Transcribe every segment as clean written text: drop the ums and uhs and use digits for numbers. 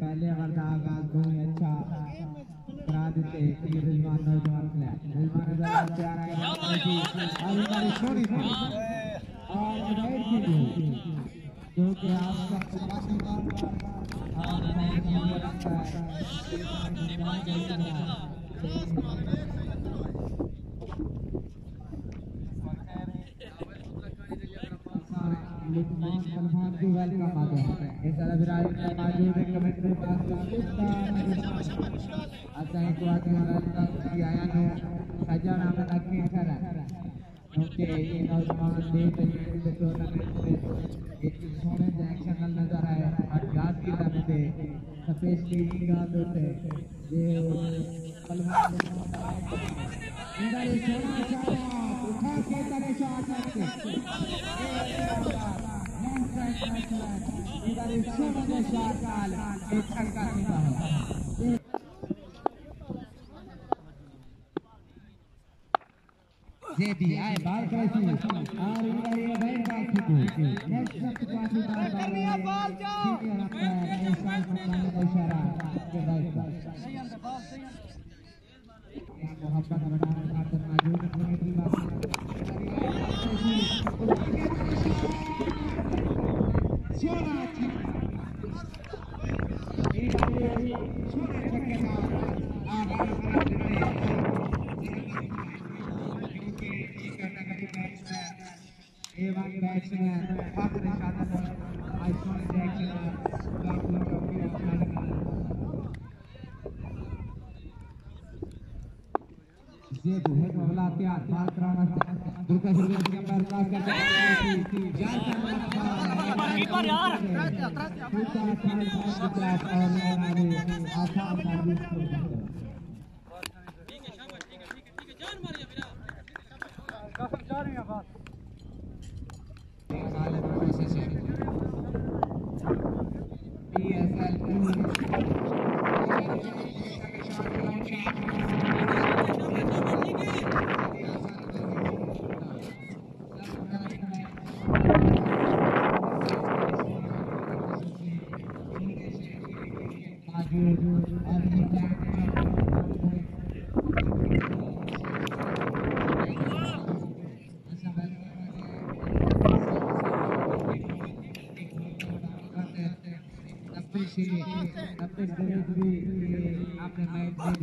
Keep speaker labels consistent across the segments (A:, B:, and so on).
A: पहले आगाज बहुत अच्छा करा देते रिजवान नौजवान रिजवान प्यारा जो कि आए बाल कैसी और इधर ये भाई बाल छुपू नेक्स्ट पासी बाल जाओ इशारा के भाई सही अंदर बाल सही अंदर मोहब्बत बनाने खातिर मौजूद होने की बात सोना छोटे ठेकेदार एवं बैट्समैन फाखर शादात आइकॉनिक बैट्समैन लाखों ट्रॉफी ये बहुत हमला तैयार बाल कराना दुर्गा के अंदर पास करते हैं जाल कीपर यार आसान सर्विस ठीक है शाबाश ठीक है जान मारिया मेरा काफी जा रही है बात आपने मैच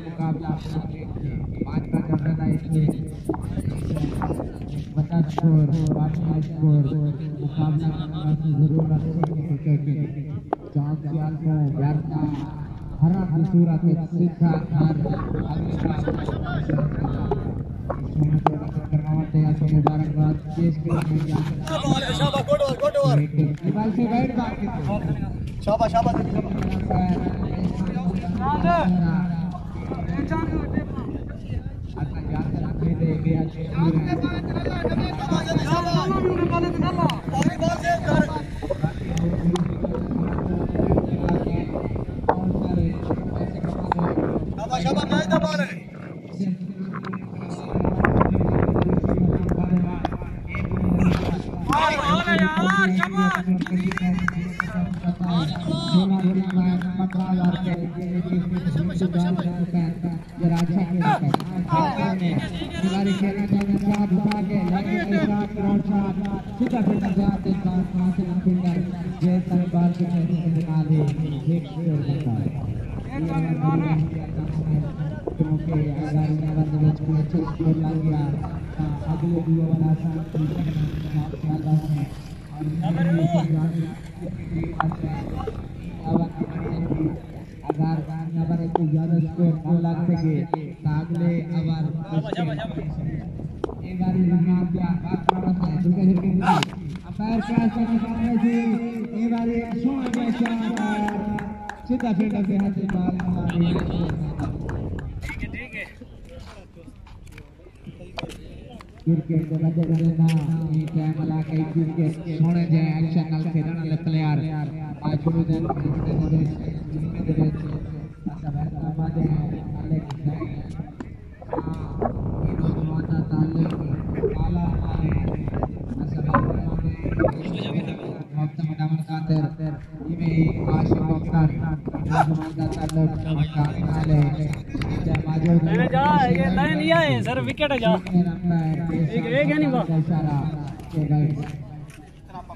A: मुकाबला 5 का चल रहा है इसमें बता स्कोर 5 का स्कोर मुकाबला जरूर रखेंगे क्योंकि चांद ख्याल को व्यर्थ हरा की सूरत में सीधा हर अगले बार करवाते हैं तो मुबारकबाद देश के लिए शाबाश गुड से बैठ बाकी
B: शाबाश शाबाश क्रिकेट के बजे ना ये टाइम ला के क्रिकेट सोने जाए एक्शन नाल खेलने वाले प्लेयर आज शुरू दिन अच्छा बेहतर बात है अलग है ये नौजवान का ताल्लुक आला है अच्छा वक्त मदामन खातिर ये आशिक मुख्तार नौजवान का ताल्लुक काले
C: मैंने जा ये लाइन लिया है सर विकेट है जा एक है नहीं बा
A: इशारा के भाई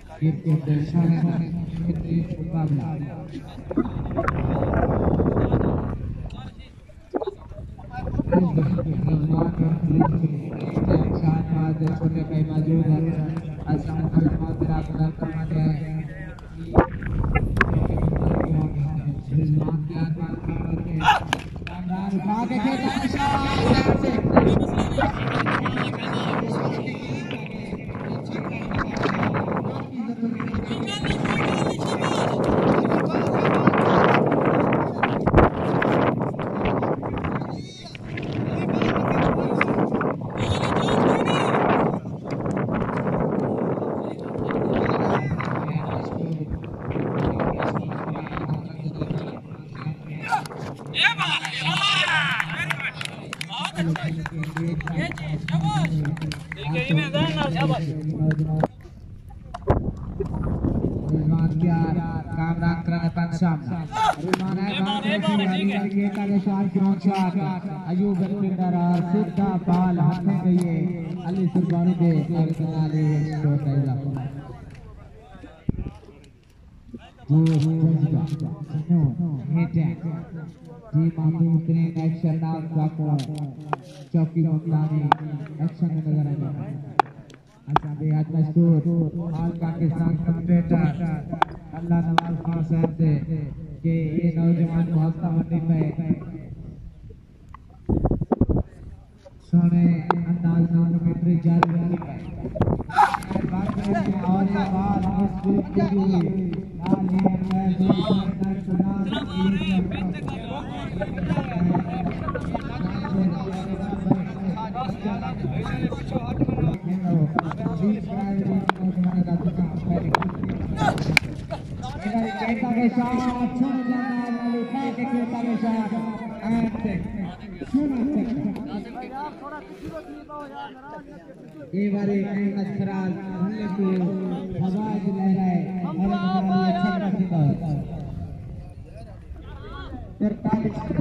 A: क्रिकेट दर्शन है मुकाबला छोटे भाई मौजूद है अस्सलाम वालेकुम मेरा खुदा करना है आगे के अयूब फिल्डर और सीधा बॉल हाथ में गई है अली सुरबानी के और किनारे स्कोर का इजाफा हिट जी मामू ग्रीन एक्शन नाम बाको चौकी मुक्तानी एक्शन में नजर आएगा अच्छा भी आज मशहूर ऑल पाकिस्तान कमेंटेटर अल्लाह नवाज खान साहब से कि ये नौजवान को हफ्ता मंडी में सोने अंदाज में कमेंट्री जारी रखी है बात करें और ये बात मजबूत की हुई आले मैं सुना ये बारे अहमद फराज हमने को आवाज ले रहा है और हमारा अच्छा रखता है 45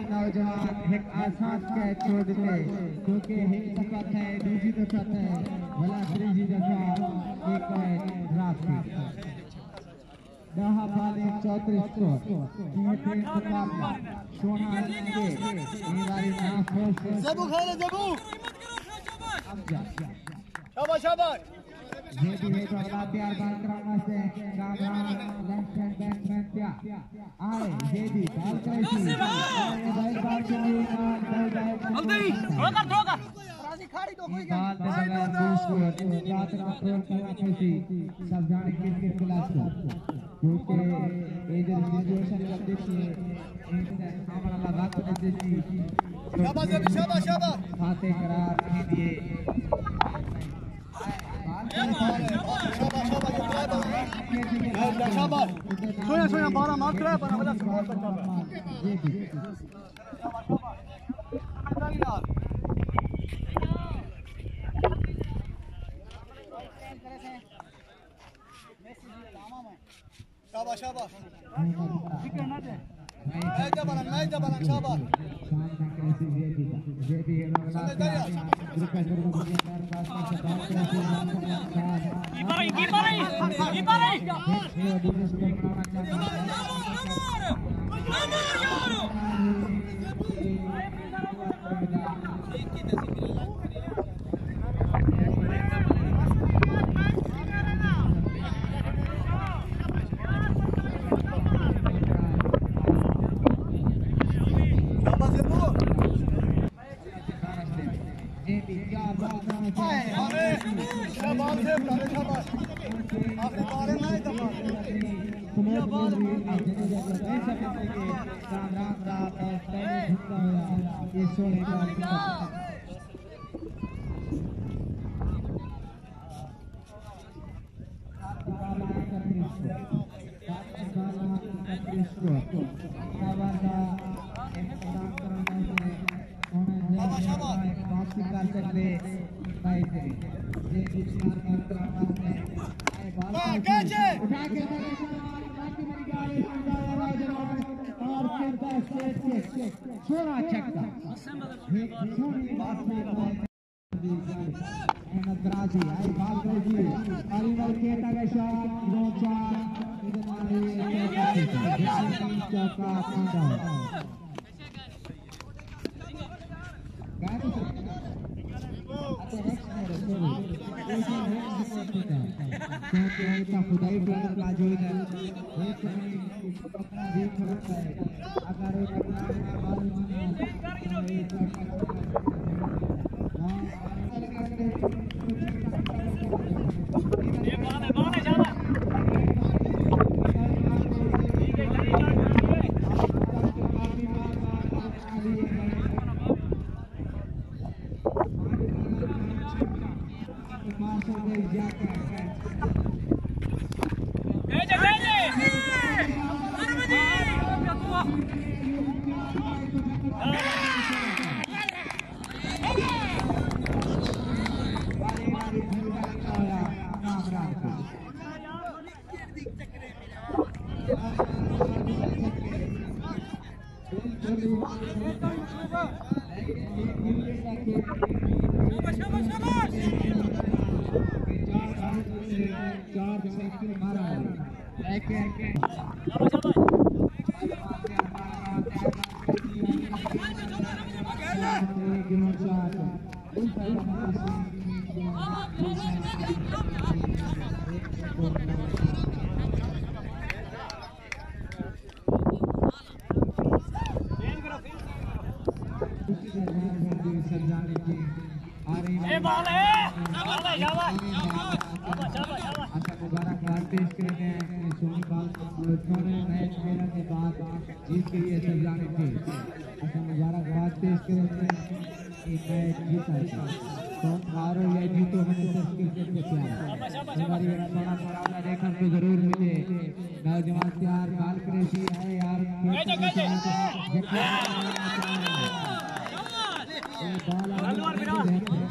A: नौजवान एक आसान कैच छोड़ देते क्योंकि एक दफा है दूसरी दफा है भला तीसरी दफा एक रास्ते 10 बाले 34 स्कोर ये मुकाबला सोना के ये ना फोर्स
D: जबू खा ले जबू शाबाश शाबाश
A: ये भी है तो अगला तैयार बात कराना से राम लेफ्ट हैंड बैट्समैन क्या आए ये भी बॉल कैसी भाई बाल के लिए
C: जल्दी थ्रो कर
D: राजी खाड़ी तो कोई
A: बाल पे लगा दूसरो रात रोल करना कैसी सब जाने क्रिकेट क्लास को क्योंकि ये जो सिचुएशन का देखिए एक हमारा लगा तो देखिए
D: शाबाश शाबाश शाबाश
A: खाते करार कीजिए
D: शाबाश सोया सोया 12 मार कराया पर वजह से बहुत बच्चा शाबाश शाबाश मैच दबाना शाबाश
A: जरूर मिले नौजवान तैयार बाल क्रेसी है यार बॉल